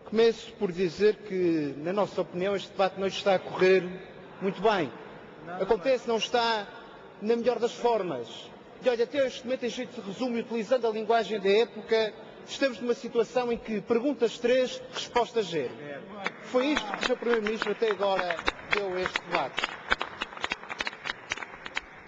Começo por dizer que, na nossa opinião, este debate não está a correr muito bem. Acontece, não está na melhor das formas. E olha, até este momento, em jeito de resumo, e utilizando a linguagem da época, estamos numa situação em que perguntas 3, respostas 0. Foi isto que o Sr. Primeiro-Ministro até agora deu a este debate.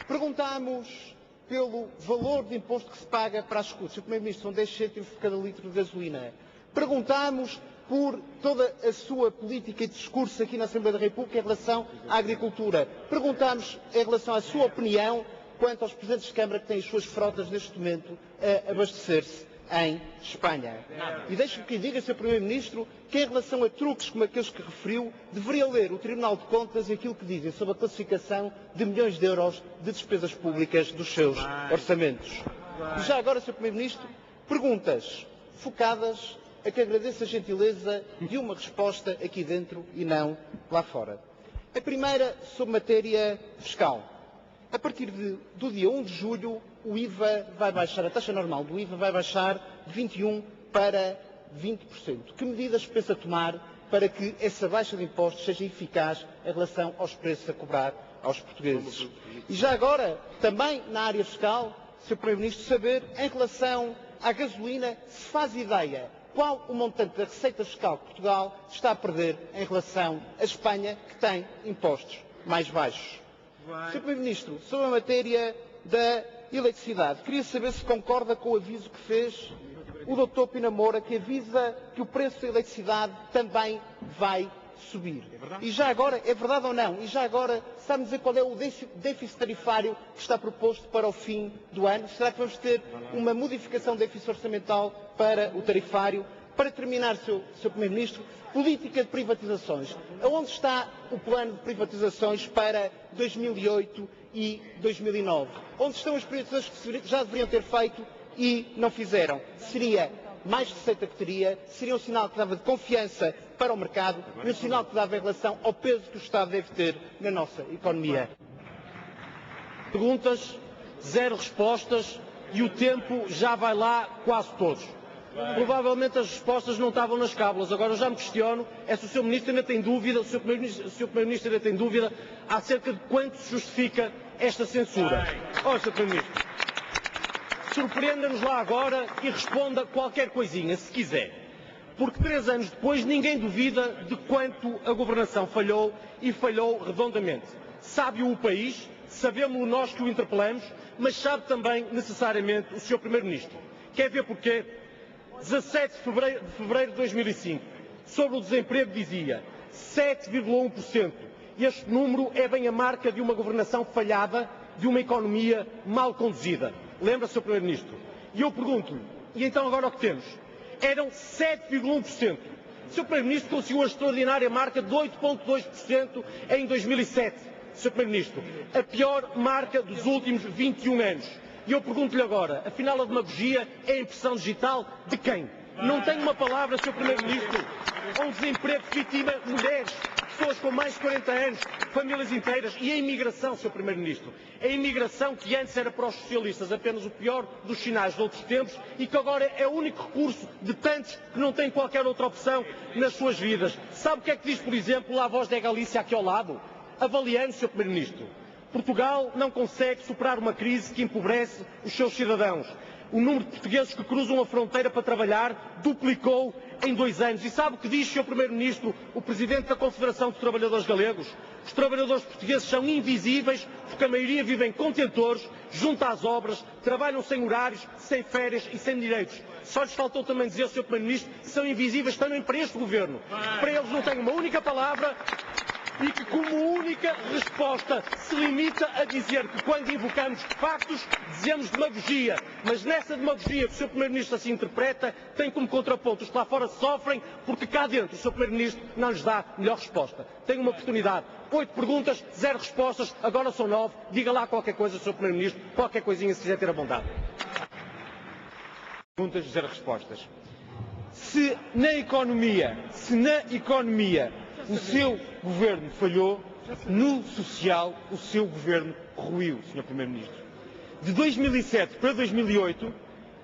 Perguntámos pelo valor de imposto que se paga para as escutas. Sr. Primeiro-Ministro, são 10 cêntimos por cada litro de gasolina. Perguntámos por toda a sua política e discurso aqui na Assembleia da República em relação à agricultura. Perguntámos em relação à sua opinião quanto aos presidentes de Câmara que têm as suas frotas neste momento a abastecer-se em Espanha. E deixe-me que lhe diga, Sr. Primeiro-Ministro, que em relação a truques como aqueles que referiu, deveria ler o Tribunal de Contas e aquilo que dizem sobre a classificação de milhões de euros de despesas públicas dos seus orçamentos. E já agora, Sr. Primeiro-Ministro, perguntas focadas a que agradeço a gentileza de uma resposta aqui dentro e não lá fora. A primeira sobre matéria fiscal. A partir do dia 1 de julho, o IVA vai baixar, a taxa normal do IVA vai baixar de 21% para 20%. Que medidas pensa tomar para que essa baixa de impostos seja eficaz em relação aos preços a cobrar aos portugueses? E já agora, também na área fiscal, Sr. Primeiro-Ministro, saber, em relação à gasolina, se faz ideia qual o montante da receita fiscal que Portugal está a perder em relação à Espanha, que tem impostos mais baixos. Sr. Primeiro-Ministro, sobre a matéria da eletricidade, queria saber se concorda com o aviso que fez o Dr. Pina Moura, que avisa que o preço da eletricidade também vai subir. E já agora, é verdade ou não? E já agora, sabe-me dizer qual é o déficit tarifário que está proposto para o fim do ano? Será que vamos ter uma modificação do déficit orçamental para o tarifário? Para terminar, Sr. Primeiro-Ministro, política de privatizações. Aonde está o plano de privatizações para 2008 e 2009? Onde estão as privatizações que já deveriam ter feito e não fizeram? Seria mais receita que teria, seria um sinal que dava de confiança para o mercado e um sinal que dava em relação ao peso que o Estado deve ter na nossa economia. Perguntas, 0 respostas e o tempo já vai lá quase todos. Provavelmente as respostas não estavam nas cábulas. Agora eu já me questiono é se o Sr. Ministro ainda tem dúvida, se o Sr. Primeiro-Ministro ainda tem dúvida acerca de quanto se justifica esta censura. Olha, Sr. Primeiro-Ministro, surpreenda-nos lá agora e responda qualquer coisinha, se quiser. Porque 3 anos depois ninguém duvida de quanto a governação falhou e falhou redondamente. Sabe-o o país, sabemos-o nós que o interpelamos, mas sabe também necessariamente o Sr. Primeiro-Ministro. Quer ver porquê? 17 de fevereiro de 2005, sobre o desemprego dizia 7,1%. Este número é bem a marca de uma governação falhada, de uma economia mal conduzida. Lembra, Sr. Primeiro-Ministro? E eu pergunto-lhe, e então agora o que temos? Eram 7,1%. O Sr. Primeiro-Ministro conseguiu a extraordinária marca de 8,2% em 2007. Sr. Primeiro-Ministro, a pior marca dos últimos 21 anos. E eu pergunto-lhe agora, afinal a demagogia é a impressão digital de quem? Não tem uma palavra, Sr. Primeiro-Ministro, um desemprego que vitima mulheres, pessoas com mais de 40 anos, famílias inteiras, e a imigração, Sr. Primeiro-Ministro. A imigração que antes era para os socialistas apenas o pior dos sinais de outros tempos e que agora é o único recurso de tantos que não têm qualquer outra opção nas suas vidas. Sabe o que é que diz, por exemplo, a Voz da Galícia aqui ao lado? Avaliando, Sr. Primeiro-Ministro. Portugal não consegue superar uma crise que empobrece os seus cidadãos. O número de portugueses que cruzam a fronteira para trabalhar duplicou em 2 anos. E sabe o que diz, Sr. Primeiro-Ministro, o Presidente da Confederação dos Trabalhadores Galegos? Os trabalhadores portugueses são invisíveis porque a maioria vive em contentores, junto às obras, trabalham sem horários, sem férias e sem direitos. Só lhes faltou também dizer, Sr. Primeiro-Ministro, que são invisíveis também para este Governo. Para eles não têm uma única palavra e que, como única resposta, se limita a dizer que, quando invocamos factos, dizemos demagogia. Mas nessa demagogia que o Sr. Primeiro-Ministro assim interpreta, tem como contraponto os que lá fora sofrem, porque cá dentro o Sr. Primeiro-Ministro não lhes dá melhor resposta. Tem uma oportunidade. 8 perguntas, 0 respostas, agora são 9. Diga lá qualquer coisa, Sr. Primeiro-Ministro, qualquer coisinha se quiser ter a bondade. Perguntas, 0 respostas. Se na economia o seu governo falhou, no social o seu governo ruiu, Sr. Primeiro-Ministro. De 2007 para 2008,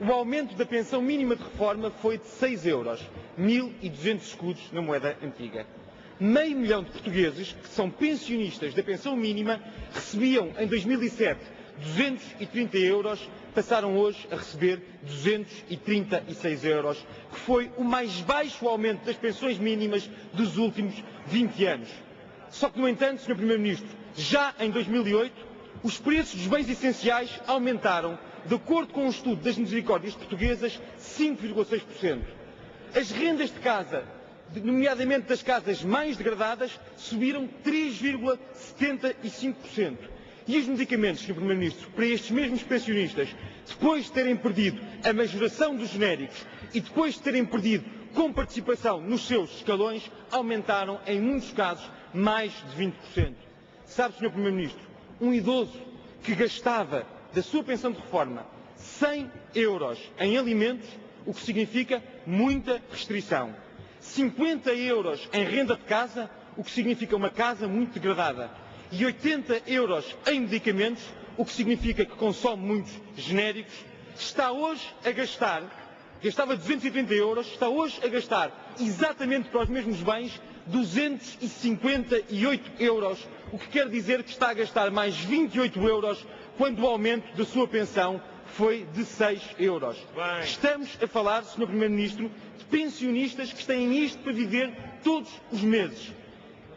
o aumento da pensão mínima de reforma foi de 6 euros. 1.200 escudos na moeda antiga. 500 mil de portugueses, que são pensionistas da pensão mínima, recebiam em 2007 230 euros, passaram hoje a receber 236 euros, que foi o mais baixo aumento das pensões mínimas dos últimos 20 anos. Só que, no entanto, Sr. Primeiro-Ministro, já em 2008, os preços dos bens essenciais aumentaram, de acordo com um estudo das Misericórdias Portuguesas, 5,6%. As rendas de casa, nomeadamente das casas mais degradadas, subiram 3,75%. E os medicamentos, Sr. Primeiro-Ministro, para estes mesmos pensionistas, depois de terem perdido a majoração dos genéricos e depois de terem perdido com participação nos seus escalões, aumentaram, em muitos casos, mais de 20%. Sabe, Sr. Primeiro-Ministro, um idoso que gastava da sua pensão de reforma 100 euros em alimentos, o que significa muita restrição. 50 euros em renda de casa, o que significa uma casa muito degradada. E 80 euros em medicamentos, o que significa que consome muitos genéricos, está hoje a gastar, gastava 230 euros, está hoje a gastar, exatamente para os mesmos bens, 258 euros, o que quer dizer que está a gastar mais 28 euros quando o aumento da sua pensão foi de 6 euros. Bem. Estamos a falar, Sr. Primeiro-Ministro, de pensionistas que têm isto para viver todos os meses.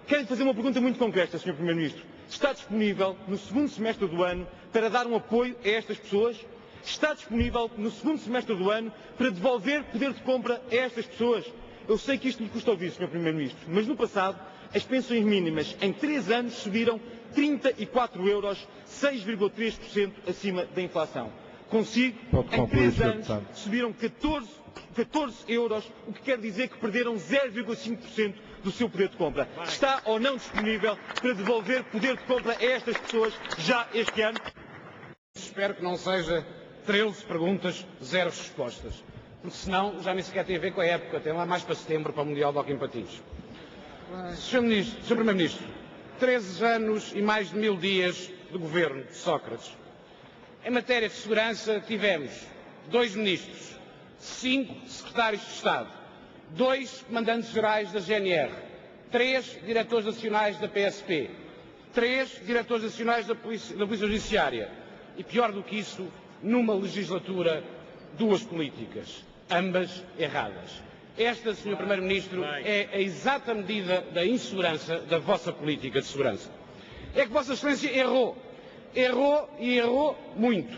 Quero fazer uma pergunta muito concreta, Sr. Primeiro-Ministro. Está disponível, no segundo semestre do ano, para dar um apoio a estas pessoas? Está disponível, no segundo semestre do ano, para devolver poder de compra a estas pessoas? Eu sei que isto lhe custa ouvir, Sr. Primeiro-Ministro, mas no passado, as pensões mínimas em 3 anos subiram 34 euros, 6,3% acima da inflação. Consigo, em 3 anos, subiram 14 euros, o que quer dizer que perderam 0,5% do seu poder de compra. Está ou não disponível para devolver poder de compra a estas pessoas já este ano? Espero que não seja 13 perguntas, 0 respostas, porque senão já nem sequer tem a ver com a época, tem lá mais para setembro para o Mundial de Hóquei em Patins. Sr. Primeiro-Ministro, 13 anos e mais de 1000 dias de governo de Sócrates. Em matéria de segurança tivemos 2 ministros, 5 secretários de Estado, 2 comandantes gerais da GNR, 3 diretores nacionais da PSP, 3 diretores nacionais da Polícia Judiciária e, pior do que isso, numa legislatura, 2 políticas, ambas erradas. Esta, Sr. Primeiro-Ministro, é a exata medida da insegurança da vossa política de segurança. É que Vossa Excelência errou. Errou e errou muito.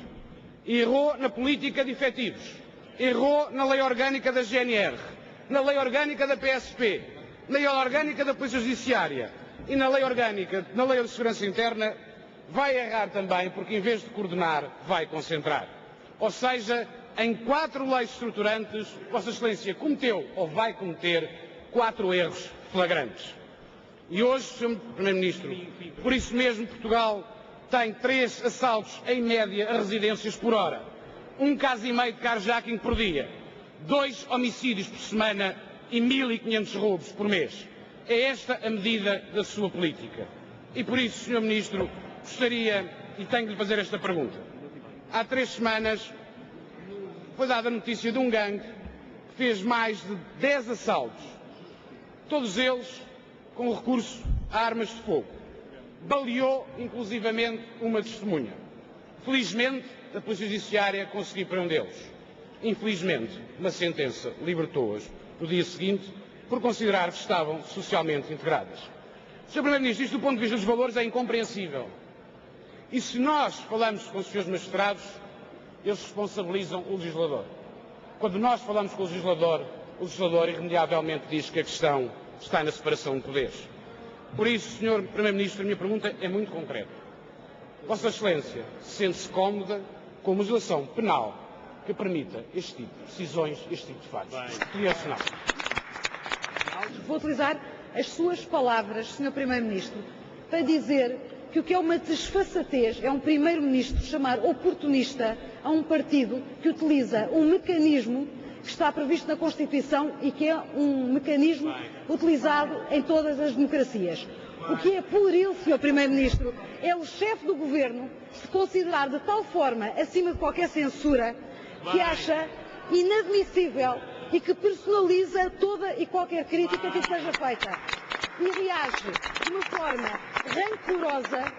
Errou na política de efetivos. Errou na lei orgânica da GNR, na lei orgânica da PSP, na lei orgânica da Polícia Judiciária e na lei orgânica, na lei de segurança interna. Vai errar também porque, em vez de coordenar, vai concentrar. Ou seja, em 4 leis estruturantes, Vossa Excelência cometeu ou vai cometer 4 erros flagrantes. E hoje, Sr. Primeiro-Ministro, por isso mesmo Portugal tem 3 assaltos em média a residências por hora, 1,5 caso de carjacking por dia, 2 homicídios por semana e 1500 roubos por mês. É esta a medida da sua política. E por isso, Sr. Ministro, gostaria e tenho de lhe fazer esta pergunta. Há 3 semanas foi dada a notícia de um gangue que fez mais de 10 assaltos, todos eles com recurso a armas de fogo. Baleou, inclusivamente, uma testemunha. Felizmente, a Polícia Judiciária conseguiu prendê-los. Infelizmente, uma sentença libertou-as no dia seguinte por considerar que estavam socialmente integradas. Sr. Primeiro-Ministro, isto do ponto de vista dos valores é incompreensível. E se nós falamos com os senhores magistrados, eles responsabilizam o legislador. Quando nós falamos com o legislador irremediavelmente diz que a questão está na separação de poderes. Por isso, Sr. Primeiro-Ministro, a minha pergunta é muito concreta. Vossa Excelência sente-se cómoda com a legislação penal que permita este tipo de decisões, este tipo de fatos? Vou utilizar as suas palavras, Sr. Primeiro-Ministro, para dizer que o que é uma desfaçatez é um Primeiro-Ministro chamar oportunista a um partido que utiliza um mecanismo que está previsto na Constituição e que é um mecanismo utilizado em todas as democracias. O que é pueril, Sr. Primeiro-Ministro, é o chefe do Governo se considerar de tal forma acima de qualquer censura que acha inadmissível e que personaliza toda e qualquer crítica que lhe seja feita. E reage de uma forma rancorosa,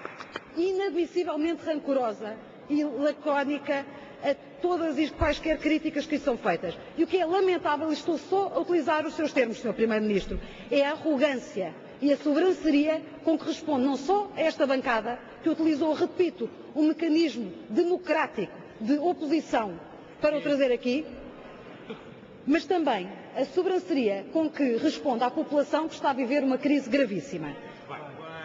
inadmissivelmente rancorosa e lacónica a todas e quaisquer críticas que lhe são feitas. E o que é lamentável, e estou só a utilizar os seus termos, Sr. Primeiro-Ministro, é a arrogância e a sobranceria com que responde não só a esta bancada, que utilizou, repito, um mecanismo democrático de oposição para o trazer aqui, mas também a sobranceria com que responde à população que está a viver uma crise gravíssima.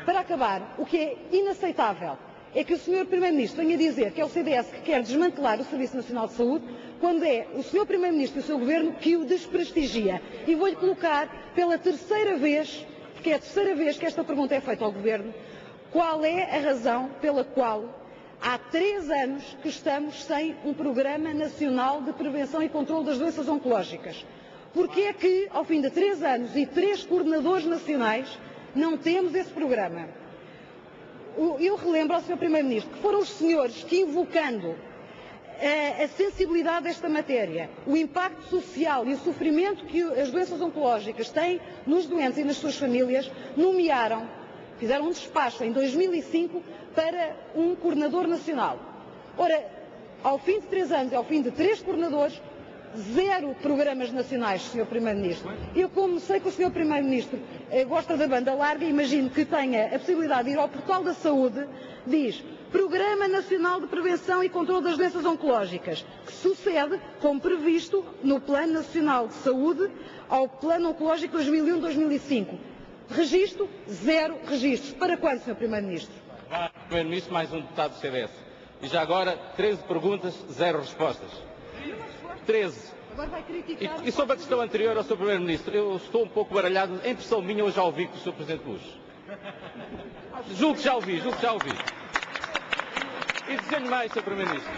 Para acabar, o que é inaceitável é que o Sr. Primeiro-Ministro venha dizer que é o CDS que quer desmantelar o Serviço Nacional de Saúde, quando é o Sr. Primeiro-Ministro e o seu Governo que o desprestigia. E vou-lhe colocar pela terceira vez, porque é a terceira vez que esta pergunta é feita ao Governo, qual é a razão pela qual há 3 anos que estamos sem um Programa Nacional de Prevenção e Controlo das Doenças Oncológicas? Porque é que, ao fim de 3 anos e 3 coordenadores nacionais, não temos esse programa? Eu relembro ao Sr. Primeiro-Ministro que foram os senhores que, invocando a sensibilidade desta matéria, o impacto social e o sofrimento que as doenças oncológicas têm nos doentes e nas suas famílias, fizeram um despacho em 2005 para um coordenador nacional. Ora, ao fim de 3 anos e ao fim de 3 coordenadores, 0 programas nacionais, Sr. Primeiro-Ministro. Eu, como sei que o Sr. Primeiro-Ministro gosta da banda larga, imagino que tenha a possibilidade de ir ao portal da saúde, diz Programa Nacional de Prevenção e Controlo das Doenças Oncológicas, que sucede, como previsto, no Plano Nacional de Saúde, ao Plano Oncológico 2001-2005. Registro, 0 registros. Para quando, Sr. Primeiro-Ministro? Primeiro-Ministro, mais um deputado do CDS. E já agora, 13 perguntas, 0 respostas. 13. Agora vai criticar... E sobre a questão anterior ao Sr. Primeiro-Ministro, eu estou um pouco baralhado. Em impressão minha, eu já ouvi com o Sr. Presidente Bush. Julgo que já ouvi. E dizer-lhe mais, Sr. Primeiro-Ministro.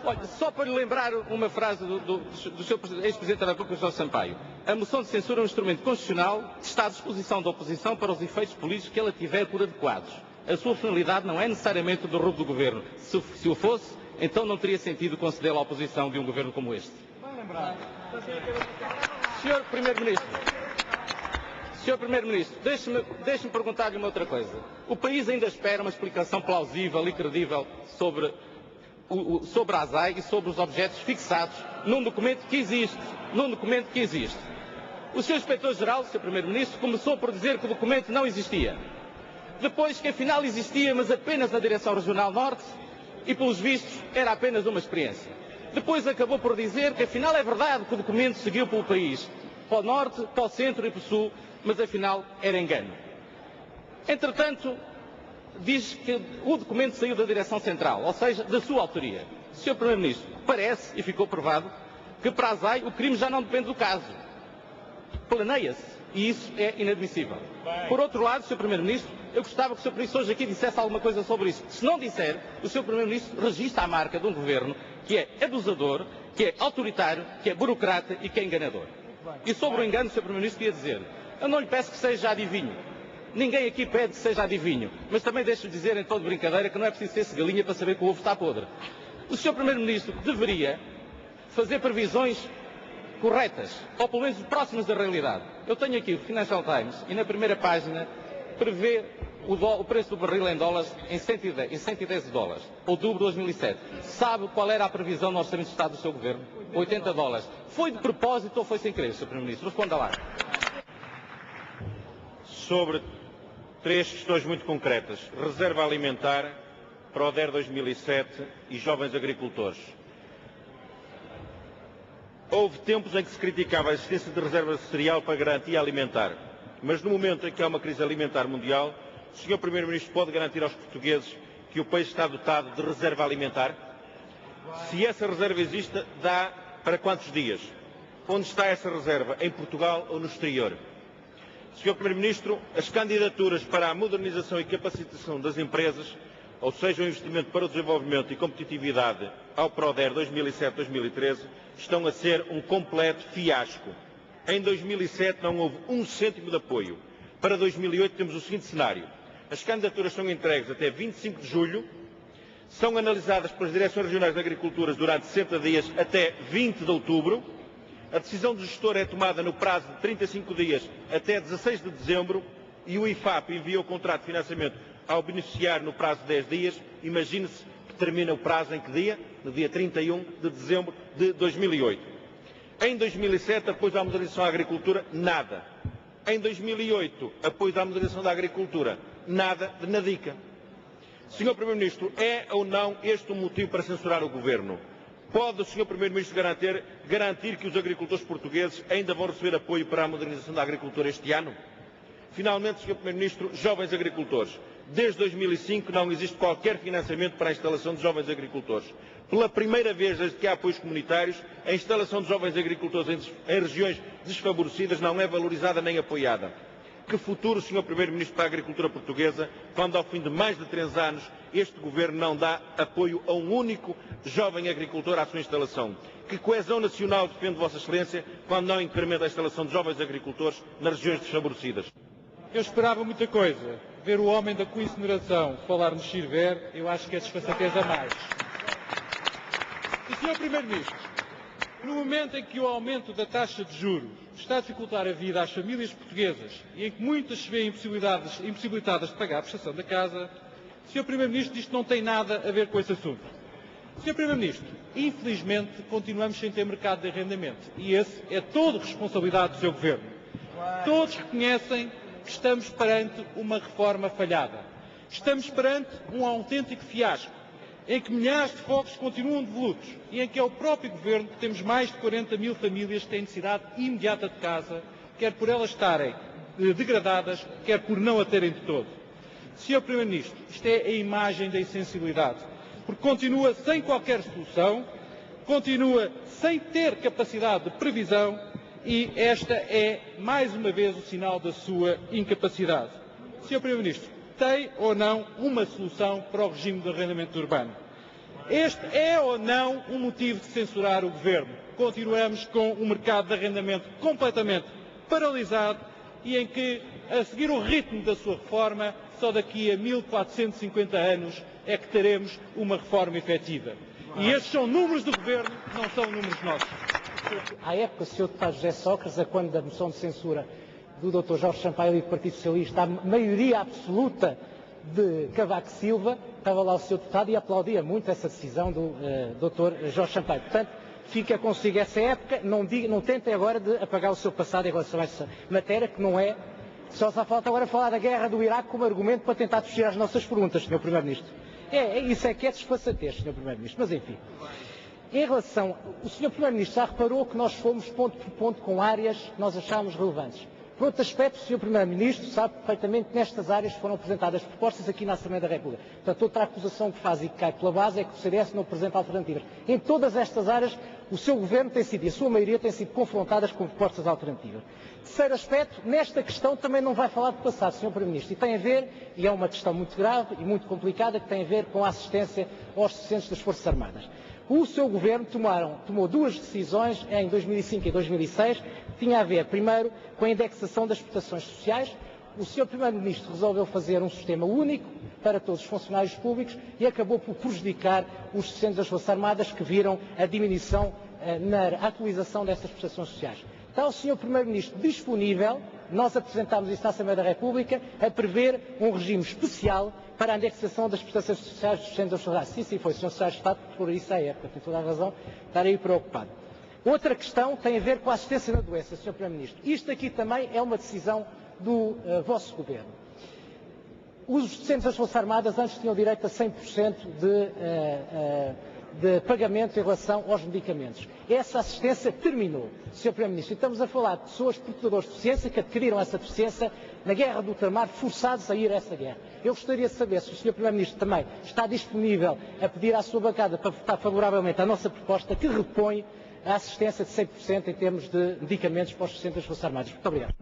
Olha, só para lhe lembrar uma frase do Sr. Ex-Presidente da República, Jorge Sampaio. A moção de censura é um instrumento constitucional que está à disposição da oposição para os efeitos políticos que ela tiver por adequados. A sua finalidade não é necessariamente do rumo do Governo. Se o fosse, então não teria sentido concedê-la à oposição de um Governo como este. Sr. Primeiro-Ministro, deixe-me perguntar-lhe uma outra coisa. O país ainda espera uma explicação plausível e credível sobre a ASAI e sobre os objetos fixados num documento que existe. O Sr. Inspetor-Geral, Sr. Primeiro-Ministro, começou por dizer que o documento não existia. Depois que afinal existia, mas apenas na Direção Regional Norte, e pelos vistos era apenas uma experiência. Depois acabou por dizer que afinal é verdade que o documento seguiu pelo país, para o Norte, para o Centro e para o Sul, mas afinal era engano. Entretanto, diz que o documento saiu da Direção Central, ou seja, da sua autoria. Sr. Primeiro-Ministro, parece, e ficou provado, que para a ASAI o crime já não depende do caso. Planeia-se, e isso é inadmissível. Por outro lado, Sr. Primeiro-Ministro, eu gostava que o Sr. Primeiro-Ministro hoje aqui dissesse alguma coisa sobre isso. Se não disser, o Sr. Primeiro-Ministro registra a marca de um Governo que é abusador, que é autoritário, que é burocrata e que é enganador. E sobre o engano, Sr. Primeiro-Ministro, queria dizer, eu não lhe peço que seja adivinho. Ninguém aqui pede que seja adivinho. Mas também deixo-lhe dizer, em tom de brincadeira, que não é preciso ser galinha para saber que o ovo está podre. O Sr. Primeiro-Ministro deveria fazer previsões corretas, ou pelo menos próximas da realidade. Eu tenho aqui o Financial Times e na primeira página prevê o preço do barril em dólares em 110 dólares, outubro de 2007. Sabe qual era a previsão no Orçamento de Estado do seu Governo? 80 dólares. Foi de propósito ou foi sem querer, Sr. Primeiro-Ministro? Responda lá. Sobre 3 questões muito concretas. Reserva alimentar para o DER 2007 e jovens agricultores. Houve tempos em que se criticava a existência de reserva de cereal para garantia alimentar. Mas no momento em que há uma crise alimentar mundial, o Sr. Primeiro-Ministro pode garantir aos portugueses que o país está dotado de reserva alimentar? Se essa reserva existe, dá para quantos dias? Onde está essa reserva? Em Portugal ou no exterior? Sr. Primeiro-Ministro, as candidaturas para a modernização e capacitação das empresas, ou seja, o investimento para o desenvolvimento e competitividade ao PRODER 2007-2013, estão a ser um completo fiasco. Em 2007 não houve 1 cêntimo de apoio. Para 2008 temos o seguinte cenário. As candidaturas são entregues até 25 de julho. São analisadas pelas Direções Regionais de Agricultura durante 60 dias até 20 de outubro. A decisão do gestor é tomada no prazo de 35 dias até 16 de dezembro e o IFAP envia o contrato de financiamento ao beneficiário no prazo de 10 dias. Imagine-se que termina o prazo em que dia? No dia 31 de dezembro de 2008. Em 2007, apoio à modernização da agricultura, nada. Em 2008, apoio à modernização da agricultura, nada de nadica. Sr. Primeiro-Ministro, é ou não este um motivo para censurar o Governo? Pode o Sr. Primeiro-Ministro garantir que os agricultores portugueses ainda vão receber apoio para a modernização da agricultura este ano? Finalmente, Sr. Primeiro-Ministro, jovens agricultores. Desde 2005 não existe qualquer financiamento para a instalação de jovens agricultores. Pela primeira vez desde que há apoios comunitários, a instalação de jovens agricultores em regiões desfavorecidas não é valorizada nem apoiada. Que futuro, Sr. Primeiro-Ministro, para a agricultura portuguesa, quando ao fim de mais de 3 anos este Governo não dá apoio a um único jovem agricultor à sua instalação? Que coesão nacional defende Vossa Excelência quando não incrementa a instalação de jovens agricultores nas regiões desfavorecidas? Eu esperava muita coisa. Ver o homem da coincineração falar no Xirver, eu acho que é desfaçatez a mais. E, Sr. Primeiro-Ministro, no momento em que o aumento da taxa de juros está a dificultar a vida às famílias portuguesas e em que muitas se veem impossibilitadas de pagar a prestação da casa, Sr. Primeiro-Ministro, isto não tem nada a ver com esse assunto. Sr. Primeiro-Ministro, infelizmente continuamos sem ter mercado de arrendamento e esse é todo responsabilidade do seu Governo. Todos reconhecem que estamos perante uma reforma falhada. Estamos perante um autêntico fiasco, em que milhares de focos continuam devolutos e em que é o próprio Governo que temos mais de 40 mil famílias que têm necessidade imediata de casa, quer por elas estarem degradadas, quer por não a terem de todo. Sr. Primeiro-Ministro, isto é a imagem da insensibilidade, porque continua sem qualquer solução, continua sem ter capacidade de previsão e esta é, mais uma vez, o sinal da sua incapacidade. Sr. Primeiro-Ministro, tem ou não uma solução para o regime de arrendamento urbano? Este é ou não um motivo de censurar o Governo? Continuamos com um mercado de arrendamento completamente paralisado e em que, a seguir o ritmo da sua reforma, só daqui a 1450 anos é que teremos uma reforma efetiva. E estes são números do Governo, não são números nossos. À época, o Sr. Deputado José Sócrates, a quando da moção de censura do Dr. Jorge Sampaio e do Partido Socialista, a maioria absoluta de Cavaco Silva, estava lá o Sr. Deputado e aplaudia muito essa decisão do Dr. Jorge Sampaio. Portanto, fica consigo essa época, não tentem agora de apagar o seu passado em relação a essa matéria, que não é. Só falta agora falar da guerra do Iraque como argumento para tentar fugir às nossas perguntas, Sr. Primeiro-Ministro. Isso é que é desfaçatez, Sr. Primeiro-Ministro. Mas, enfim, em relação... O Sr. Primeiro-Ministro já reparou que nós fomos ponto por ponto com áreas que nós achámos relevantes. Por outro aspecto, o Sr. Primeiro-Ministro sabe perfeitamente que nestas áreas foram apresentadas propostas aqui na Assembleia da República. Portanto, outra acusação que faz e que cai pela base é que o CDS não apresenta alternativas. Em todas estas áreas, o seu Governo tem sido, e a sua maioria tem sido confrontadas com propostas alternativas. Terceiro aspecto, nesta questão também não vai falar do passado, Sr. Primeiro-Ministro, e tem a ver, e é uma questão muito grave e muito complicada, que tem a ver com a assistência aos docentes das Forças Armadas. O seu Governo tomou duas decisões em 2005 e 2006, que tinha a ver, primeiro, com a indexação das prestações sociais. O Sr. Primeiro-Ministro resolveu fazer um sistema único para todos os funcionários públicos e acabou por prejudicar os docentes das Forças Armadas que viram a diminuição na atualização dessas prestações sociais. Está o Sr. Primeiro-Ministro disponível, nós apresentámos isso na Assembleia da República, a prever um regime especial para a indexação das prestações sociais dos docentes das Forças Armadas. Sim, foi o Sr. Secretário de Estado que por isso à época, tem toda a razão, estar aí preocupado. Outra questão tem a ver com a assistência na doença, Sr. Primeiro-Ministro. Isto aqui também é uma decisão do vosso Governo. Os docentes das Forças Armadas antes tinham direito a 100% de pagamento em relação aos medicamentos. Essa assistência terminou, Sr. Primeiro-Ministro. Estamos a falar de pessoas portadoras de deficiência que adquiriram essa deficiência na guerra do ultramar, forçados a ir a essa guerra. Eu gostaria de saber se o Sr. Primeiro-Ministro também está disponível a pedir à sua bancada para votar favoravelmente à nossa proposta que repõe a assistência de 100% em termos de medicamentos para os docentes das Forças Armadas. Muito obrigado.